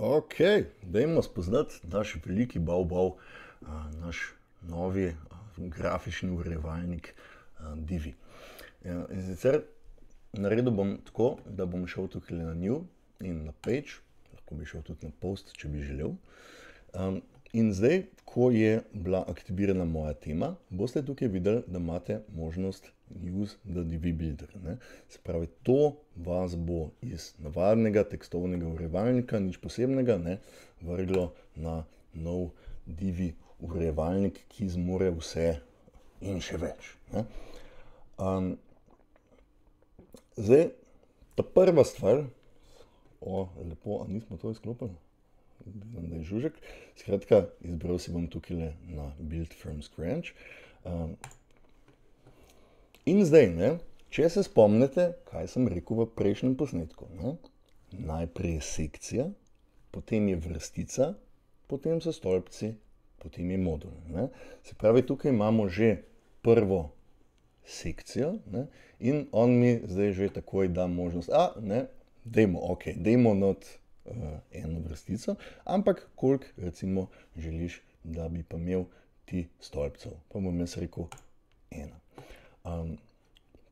Ok, dajmo spoznati naš veliki bav, naš novi grafični urejevalnik Divi. In sicer naredil bom tako, da bom šel tukaj na New in na Page, lahko bi šel tudi na Post, če bi želel. In zdaj, ko je bila aktivirana moja tema, boste tukaj videli, da imate možnost Use the Divi Builder. Se pravi, to vas bo iz navadnega tekstovnega urejevalnika, nič posebnega, vrglo na nov Divi urejevalnik, ki zmore vse in še več. Zdaj, ta prva stvar, lepo, a nismo to izklopili? Vidim, da je žužek. Skratka, izbral si bom tukaj na Build from Scratch. In zdaj, če se spomnite, kaj sem rekel v prejšnjem posnetku. Najprej je sekcija, potem je vrstica, potem so stolpci, potem je modul. Se pravi, tukaj imamo že prvo sekcijo in on mi zdaj že takoj da možnost, dajmo not eno vrstico, ampak koliko recimo želiš, da bi pa imel ti stolpcev. Pa bom jaz rekel 1.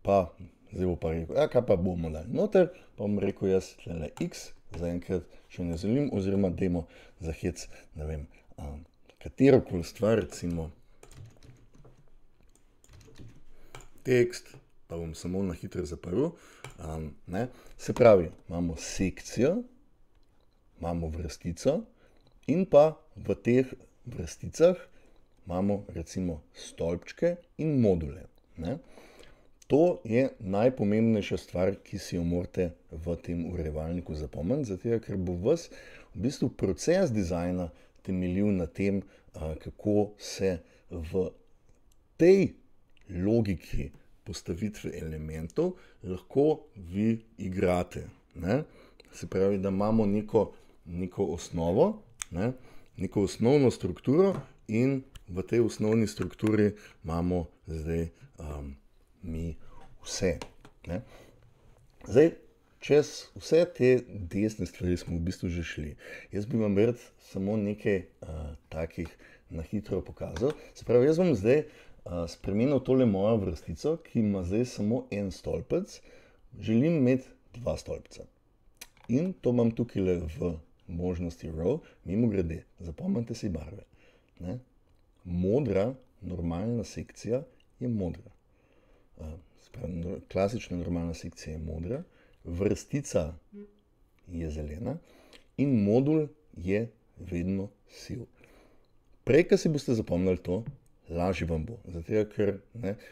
Pa zdaj bo pa rekel, kaj pa bomo dali noter, pa bom rekel jaz tlele x, zaenkrat še ne želim, oziroma dajmo za hec, ne vem, katerokoli stvar, recimo tekst, pa bom samo na hitro zaprl. Se pravi, imamo sekcijo, imamo vrstico in pa v teh vrsticah imamo recimo stolpčke in module. To je najpomembnejša stvar, ki si jo morate v tem urejevalniku zapomniti, zato ker bo vas v bistvu proces dizajna temeljil na tem, kako se v tej logiki postavitve elementov lahko vi igrate. Se pravi, da imamo neko osnovo, neko osnovno strukturo in v tej osnovni strukturi imamo zdaj mi vse. Zdaj, čez vse te desne stvari smo v bistvu že šli. Jaz bi vam rad samo nekaj takih na hitro pokazal. Se pravi, jaz bom zdaj spremenil tole mojo vrstico, ki ima zdaj samo en stolpec. Želim imeti 2 stolpca. In to imam tukaj v možnosti row. Mimogrede, zapomnite si barve. Modra, normalna sekcija je modra. Klasična normalna sekcija je modra, vrstica je zelena in modul je vedno siv. Prej, ko si boste zapomnili to, lažje vam bo. Zato, ker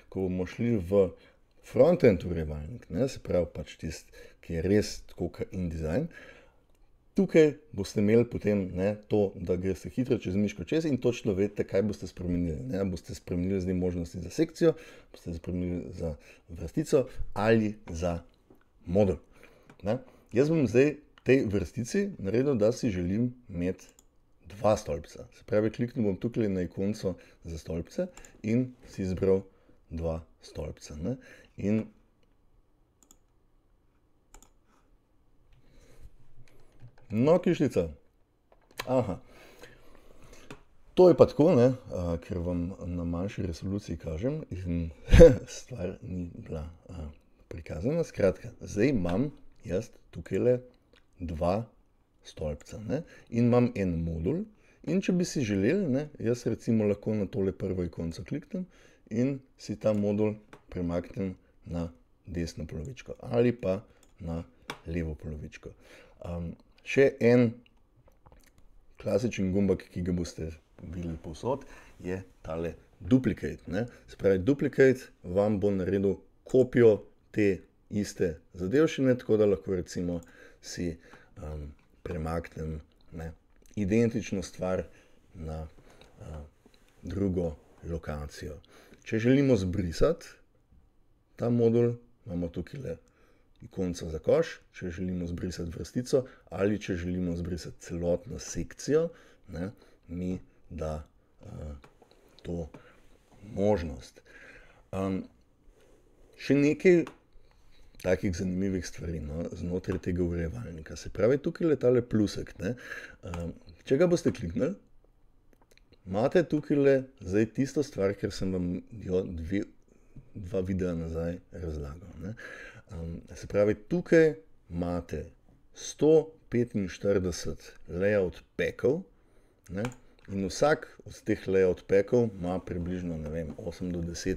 ko bomo šli v frontend urejevalnik, se pravi pač tisti, ki je res tako kot InDesign, tukaj boste imeli potem to, da greste hitro čez miško čez in točno vedete, kaj boste spremenili. Boste spremenili zdaj možnosti za sekcijo, boste spremenili za vrstico ali za modul. Jaz bom zdaj tej vrstici naredil, da si želim imeti 2 stolpca. Se pravi, kliknil bom tukaj na ikonco za stolpce in si izbral 2 stolpca. In no, kišnica. Aha. To je pa tako, ker vam na manjši resoluciji kažem in stvar ni bila prikazana. Skratka, zdaj imam jaz tukaj 2 stolpca in imam en modul. In če bi si želeli, jaz recimo lahko na tole prvo ikonco kliknem in si ta modul premaknem na desno polovičko ali pa na levo polovičko. Še en klasičen gumbek, ki ga boste videli povsod, je tale Duplicate. Se pravi, Duplicate vam bo naredil kopijo te iste zadevščine, tako da lahko recimo si premaknem identično stvar na drugo lokacijo. Če želimo zbrisati ta modul, imamo tukaj ikonco za koš, če želimo zbrisati vrstico ali če želimo zbrisati celotno sekcijo, mi da to možnost. Še nekaj takih zanimivih stvari, no, znotraj tega urejevalnika. Se pravi, tukaj je tale plusek, ne. Če ga boste kliknili, imate tukaj zdaj tisto stvar, ker sem vam jo dva videa nazaj razlagal, ne. Se pravi, tukaj imate 145 layout packov, ne, in vsak od teh layout packov ima približno, ne vem, 8 do 10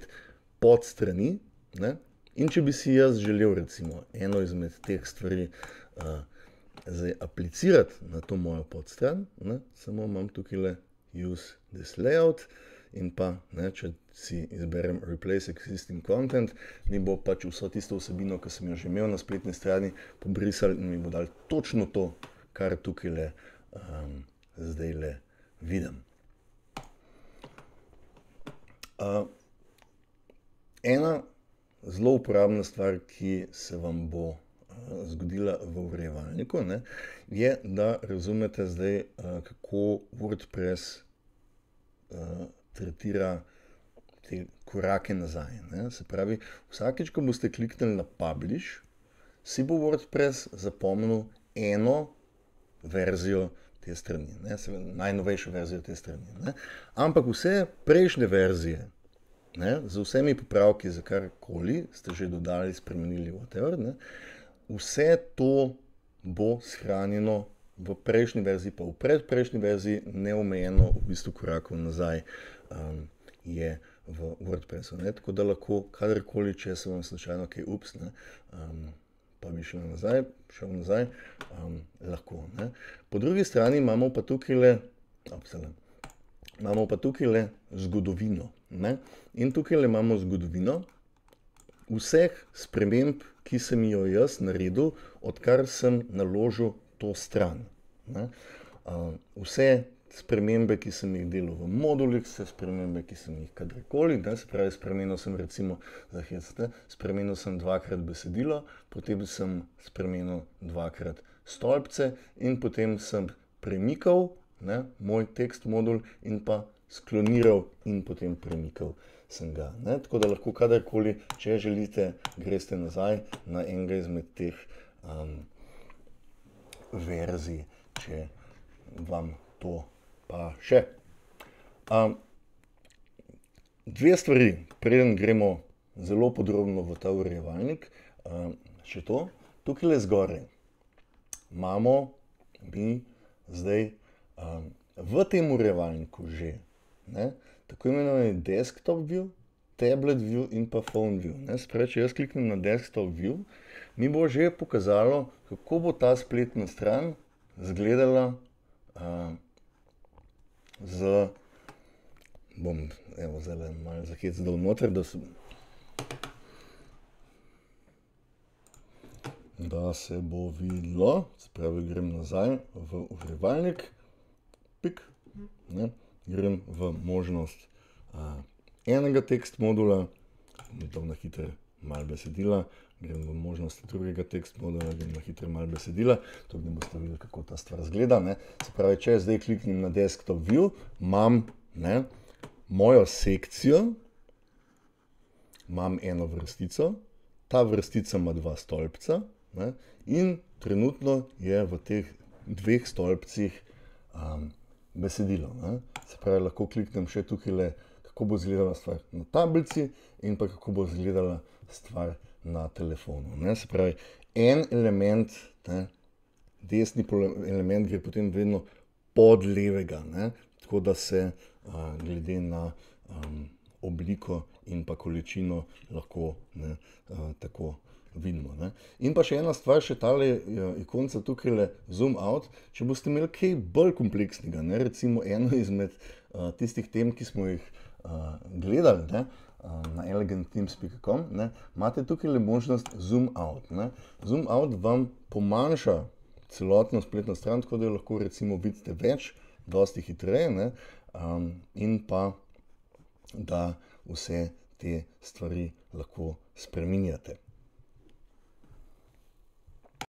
podstrani, ne. In če bi si jaz želel recimo eno izmed teh stvari zdaj aplicirati na to mojo podstran, ne, samo imam tukaj use this layout in pa, ne, če si izberem replace existing content, mi bo pač vso tisto vsebino, ki sem jo že imel na spletni strani, pobrisal in mi bo dal točno to, kar tukaj zdaj vidim. Ena zelo uporabna stvar, ki se vam bo zgodila v urejevalniku, ne, je, da razumete zdaj, kako WordPress tretira te korake nazaj, ne. Se pravi, vsakič, ko boste kliknili na Publish, si bo WordPress zapomnil eno verzijo te strani, ne, najnovejšo verzijo te strani, ne. Ampak vse prejšnje verzije, ne, z vsemi popravki za karkoli ste že dodali, spremenili, whatever, ne, vse to bo shranjeno v prejšnji verziji, pa v predprejšnji verziji, neomejeno v bistvu korakov nazaj je v WordPressu, ne, tako da lahko kadarkoli, če se vam slučajno kaj ne, pa bi šel nazaj, lahko, ne. Po drugi strani imamo pa tukaj zgodovino, ne, in tukaj imamo zgodovino vseh sprememb, ki sem jo jaz naredil, odkar sem naložil to stran, ne. Vse spremembe, ki sem jih delal v modulih, vse spremembe, ki sem jih kadarkoli, ne, se pravi, spremenil sem recimo, spremenil sem dvakrat besedilo, potem sem spremenil dvakrat stolpce in potem sem premikal, ne, moj tekst modul in pa skloniral in potem premikal sem ga, ne. Tako da lahko kadarkoli, če želite, greste nazaj na enega izmed teh verzij, če vam to pa še. Dve stvari, preden gremo zelo podrobno v ta urejevalnik, še to, tukaj zgoraj imamo mi zdaj v tem urejevalniku že, ne, tako imenovani desktop view, tablet view in pa phone view, ne. Se pravi, če jaz kliknem na desktop view, mi bo že pokazalo, kako bo ta spletna stran izgledala bom, evo, zdajle malo zakecdal noter, da se bo videlo, se pravi, grem nazaj v urejevalnik, pik, ne, grem v možnost enega tekst modula, bom dal na hitro malo besedila, grem v možnost drugega tekst modula, grem na hitro malo besedila, tako da boste videli, kako ta stvar izgleda, ne. Se pravi, če zdaj kliknem na desktop view, imam, ne, mojo sekcijo, imam eno vrstico, ta vrstica ima dva stolpca, ne, in trenutno je v teh dveh stolpcih besedilo, ne. Se pravi, lahko kliknem še tukaj, kako bo izgledala stvar na tablici in pa kako bo izgledala stvar na telefonu, ne. Se pravi, en element, ne, desni element gre potem vedno pod levega, ne, tako da se glede na obliko in pa količino lahko, ne, tako vidimo, ne. In pa še ena stvar, še tale ikonca tukaj, zoom out, če boste imeli kaj bolj kompleksnega, ne, recimo eno izmed tistih tem, ki smo jih gledali, ne, na elegantthemes.com, ne, imate tukaj možnost zoom out, ne. Zoom out vam pomanjša celotno spletno stran, tako da jo lahko recimo vidite več, dosti hitreje, ne, in pa, da vse te stvari lahko spreminjate.